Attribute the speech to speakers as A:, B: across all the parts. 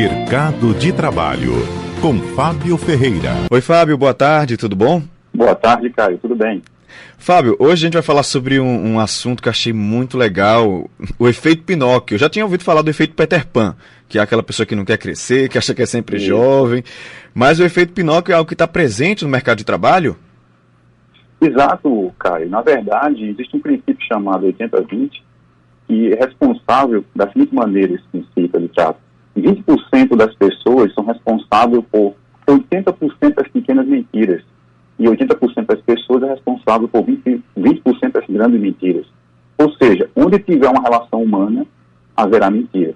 A: Mercado de Trabalho, com Fábio Ferreira.
B: Oi, Fábio, boa tarde, tudo bom?
C: Boa tarde, Caio, tudo bem?
B: Fábio, hoje a gente vai falar sobre um assunto que eu achei muito legal, o efeito Pinóquio. Eu já tinha ouvido falar do efeito Peter Pan, que é aquela pessoa que não quer crescer, que acha que é sempre jovem, mas o efeito Pinóquio é algo que está presente no mercado de trabalho?
C: Exato, Caio. Na verdade, existe um princípio chamado 80-20, que é responsável da seguinte maneira, esse princípio ele trata. 20% das pessoas são responsáveis por 80% das pequenas mentiras. E 80% das pessoas é responsável por 20% das grandes mentiras. Ou seja, onde tiver uma relação humana, haverá mentira.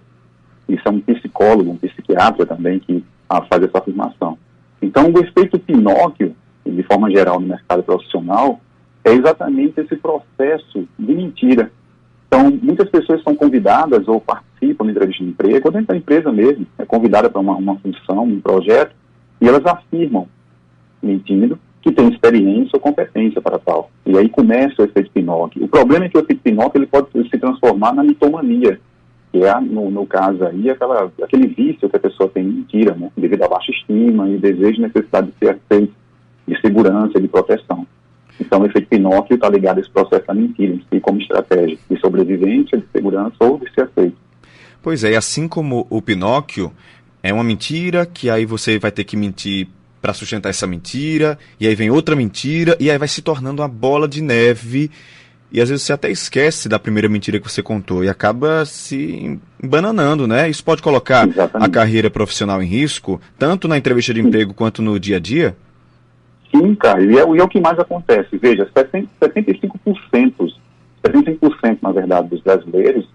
C: Isso é um psicólogo, um psiquiatra também que faz essa afirmação. Então, o efeito Pinóquio, de forma geral no mercado profissional, é exatamente esse processo de mentira. Então, muitas pessoas são convidadas ou participam de entrevista de emprego, ou dentro da empresa mesmo, é convidada para uma função, um projeto, e elas afirmam, mentindo, que tem experiência ou competência para tal. E aí começa o efeito Pinóquio. O problema é que o efeito Pinóquio ele pode se transformar na mitomania, que é, no caso aí, aquele vício que a pessoa tem em mentira, né, devido à baixa estima e desejo e necessidade de ser aceito, de segurança, de proteção. Então, o efeito Pinóquio está ligado a esse processo da mentira, em si, como estratégia de sobrevivência, de segurança ou de ser aceito.
B: Pois é, assim como o Pinóquio é uma mentira, que aí você vai ter que mentir para sustentar essa mentira, e aí vem outra mentira, e aí vai se tornando uma bola de neve, e às vezes você até esquece da primeira mentira que você contou, e acaba se embananando, né? Isso pode colocar a carreira profissional em risco, tanto na entrevista de emprego quanto no dia a dia?
C: Sim, cara, e é o que mais acontece. Veja, 75%, na verdade, dos brasileiros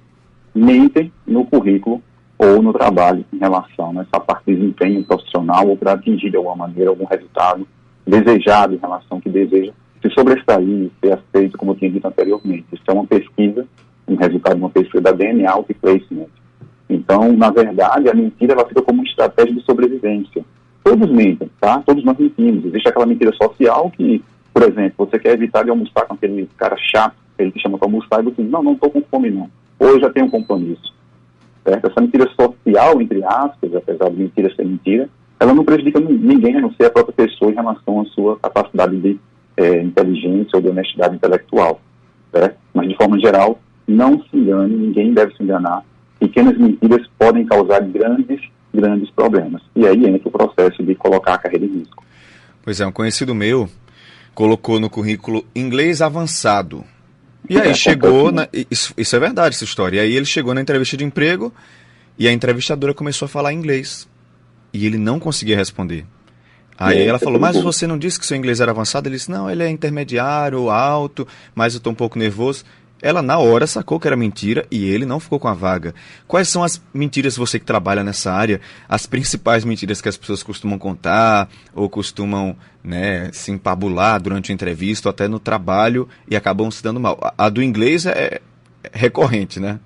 C: mentem no currículo ou no trabalho em relação a essa parte de desempenho profissional ou para atingir de alguma maneira algum resultado desejado em relação ao que deseja se sobressair, ser aceito, como eu tinha dito anteriormente. Isso é uma pesquisa, um resultado de uma pesquisa da DNA Outplacement. Então, na verdade, a mentira ela fica como uma estratégia de sobrevivência. Todos mentem, tá? Todos nós mentimos. Existe aquela mentira social que, por exemplo, você quer evitar de almoçar com aquele cara chato, ele te chama para almoçar e você diz, não estou com fome não, hoje já tenho um compromisso. Certo? Essa mentira social, entre aspas, apesar de mentira ser mentira, ela não prejudica ninguém, a não ser a própria pessoa em relação à sua capacidade de inteligência ou de honestidade intelectual. Certo? Mas, de forma geral, não se engane, ninguém deve se enganar. Pequenas mentiras podem causar grandes problemas. E aí entra o processo de colocar a carreira em risco.
B: Pois é, um conhecido meu colocou no currículo inglês avançado. E aí chegou, isso é verdade, essa história. E aí ele chegou na entrevista de emprego e a entrevistadora começou a falar inglês. E ele não conseguia responder. Aí ela falou, mas você não disse que seu inglês era avançado? Ele disse, não, ele é intermediário, alto, mas eu estou um pouco nervoso. Ela na hora sacou que era mentira e ele não ficou com a vaga. Quais são as mentiras, você que trabalha nessa área, as principais mentiras que as pessoas costumam contar ou costumam, né, se empabular durante a entrevista ou até no trabalho e acabam se dando mal? A do inglês é recorrente, né?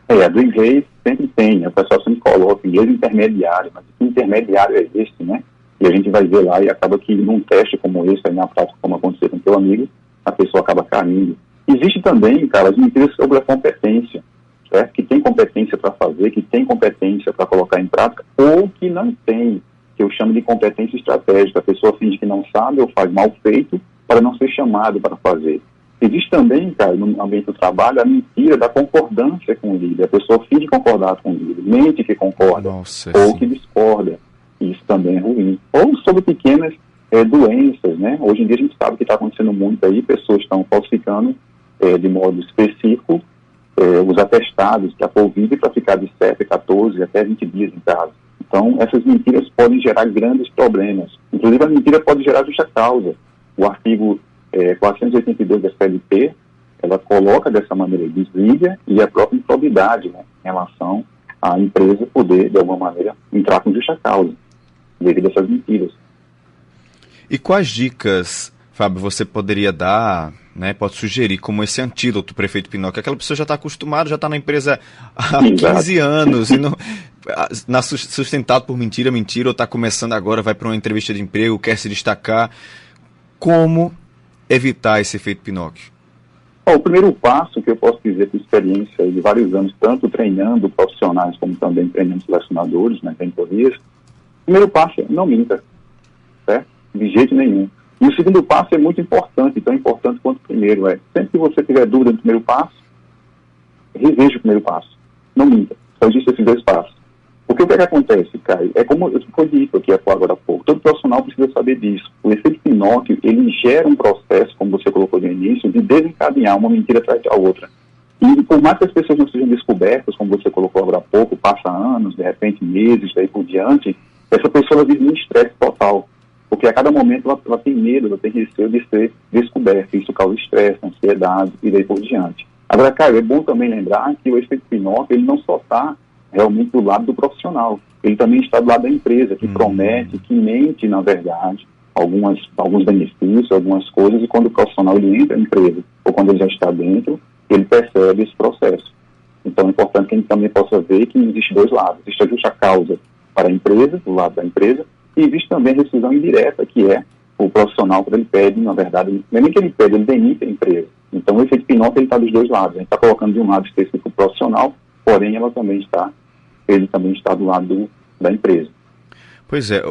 C: A do inglês sempre tem, o pessoal sempre coloca inglês intermediário, mas que intermediário é esse, né? E a gente vai ver lá e acaba que num teste como esse, aí na prática, como aconteceu com o teu amigo, a pessoa acaba caindo. Existe também, cara, as mentiras sobre a competência, certo? Que tem competência para fazer, que tem competência para colocar em prática, ou que não tem, que eu chamo de competência estratégica. A pessoa finge que não sabe ou faz mal feito para não ser chamado para fazer. Existe também, cara, no ambiente do trabalho, a mentira da concordância com o líder. A pessoa finge concordar com o líder, mente que concorda, ou que discorda. Isso também é ruim. Ou sobre pequenas doenças, né? Hoje em dia a gente sabe que está acontecendo muito aí, pessoas estão falsificando de modo específico os atestados da Covid para ficar de 7, 14, até 20 dias em casa. Então, essas mentiras podem gerar grandes problemas. Inclusive, a mentira pode gerar justa causa. O artigo 482 da CLT, ela coloca dessa maneira desliga e a própria improbidade, né, em relação à empresa poder, de alguma maneira, entrar com justa causa, devido a essas mentiras.
B: E quais dicas, Fábio, você poderia dar, né, pode sugerir como esse antídoto para o efeito Pinóquio? Aquela pessoa já está acostumada, já está na empresa há 15 anos, e não, sustentado por mentira, ou está começando agora, vai para uma entrevista de emprego, quer se destacar. Como evitar esse efeito Pinóquio?
C: O primeiro passo que eu posso dizer por experiência de vários anos, tanto treinando profissionais como também treinando selecionadores, né, mentorias, o primeiro passo é não minta, certo? De jeito nenhum. E o segundo passo é muito importante, tão importante quanto o primeiro. Sempre que você tiver dúvida no primeiro passo, reveja o primeiro passo. Não minta. Só existe esses 2 passos. Porque o que acontece, Caio? É como foi dito aqui agora há pouco. Todo profissional precisa saber disso. O efeito Pinóquio, ele gera um processo, como você colocou no início, de desencadear uma mentira atrás da outra. E por mais que as pessoas não sejam descobertas, como você colocou agora há pouco, passa anos, de repente meses, daí por diante, essa pessoa ela vive num estresse total. Porque a cada momento ela tem medo, ela tem receio de ser descoberta. Isso causa estresse, ansiedade e daí por diante. Agora, Caio, é bom também lembrar que o efeito Pinóquio, ele não só está realmente do lado do profissional. Ele também está do lado da empresa, que promete, que mente, na verdade, alguns benefícios, algumas coisas, e quando o profissional ele entra na empresa, ou quando ele já está dentro, ele percebe esse processo. Então é importante que a gente também possa ver que existe 2 lados. Existe a justa causa para a empresa, do lado da empresa, e existe também a rescisão indireta, que é o profissional, quando ele pede, na verdade, não é nem que ele pede, ele demite a empresa. Então o efeito Pinóquio ele está dos 2 lados. A gente está colocando de um lado específico o profissional, porém ele também está do lado da empresa.
B: Pois é,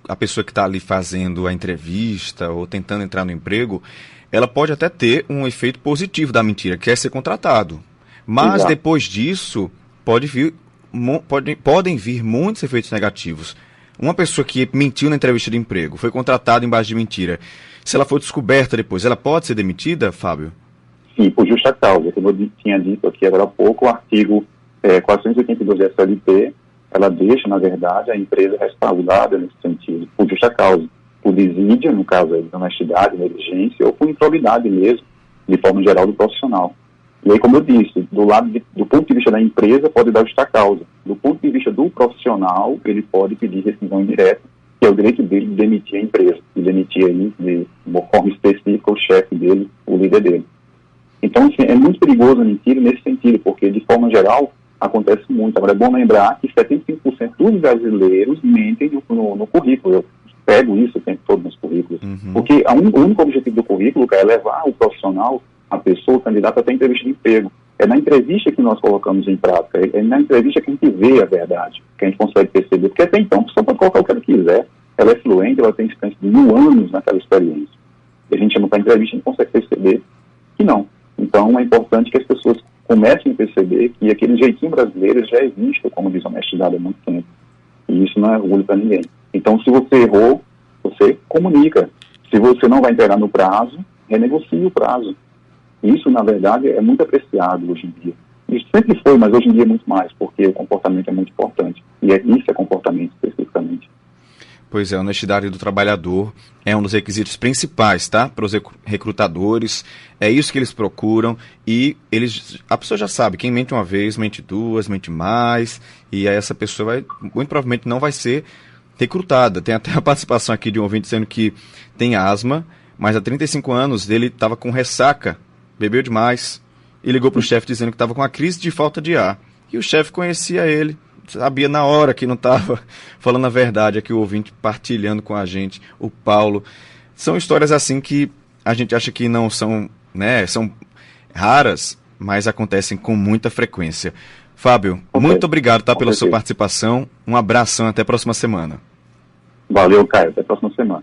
B: a pessoa que está ali fazendo a entrevista ou tentando entrar no emprego, ela pode até ter um efeito positivo da mentira, que é ser contratado. Mas
C: Exato.
B: Depois disso, podem vir muitos efeitos negativos. Uma pessoa que mentiu na entrevista de emprego, foi contratada em base de mentira, se ela for descoberta depois, ela pode ser demitida, Fábio?
C: Sim, por justa causa. Como eu tinha dito aqui agora há pouco, o artigo 482 da SLT, ela deixa, na verdade, a empresa respaldada nesse sentido, por justa causa, por desídia, no caso de honestidade, negligência, ou por improbidade mesmo, de forma geral, do profissional. E aí, como eu disse, do ponto de vista da empresa, pode dar justa causa. Do ponto de vista do profissional, ele pode pedir rescisão indireta, que é o direito dele de demitir a empresa, de demitir aí, de uma forma específica, o chefe dele, o líder dele. Então, assim, é muito perigoso a mentira nesse sentido, porque, de forma geral, acontece muito. Agora, é bom lembrar que 75% dos brasileiros mentem no currículo. Eu pego isso o tempo todo nos currículos. Porque o único objetivo do currículo é levar o profissional, a pessoa, o candidato, até a entrevista de emprego. É na entrevista que nós colocamos em prática. É na entrevista que a gente vê a verdade, que a gente consegue perceber. Porque até então, a pessoa pode colocar o que ela quiser. Ela é fluente, ela tem experiência de 1000 anos naquela experiência. E a gente chama para a entrevista e a gente consegue perceber que não. Então, é importante que as pessoas comecem a perceber que aquele jeitinho brasileiro já é visto como desonestidade há muito tempo. E isso não é orgulho para ninguém. Então, se você errou, você comunica. Se você não vai entregar no prazo, renegocie o prazo. Isso, na verdade, é muito apreciado hoje em dia. Isso sempre foi, mas hoje em dia é muito mais, porque o comportamento é muito importante. E isso é comportamento especificamente.
B: Pois é, a honestidade do trabalhador é um dos requisitos principais, tá? Para os recrutadores, é isso que eles procuram e a pessoa já sabe, quem mente uma vez, mente 2, mente mais, e aí essa pessoa muito provavelmente não vai ser recrutada. Tem até a participação aqui de um ouvinte dizendo que tem asma, mas há 35 anos ele estava com ressaca, bebeu demais e ligou para o chefe dizendo que estava com uma crise de falta de ar. E o chefe conhecia ele, sabia na hora que não estava falando a verdade. Aqui o ouvinte partilhando com a gente, o Paulo. São histórias assim que a gente acha que não são, né, são raras, mas acontecem com muita frequência. Fábio, muito obrigado, tá, pela sua participação. Um abração, até a próxima semana.
C: Valeu, Caio. Até a próxima semana.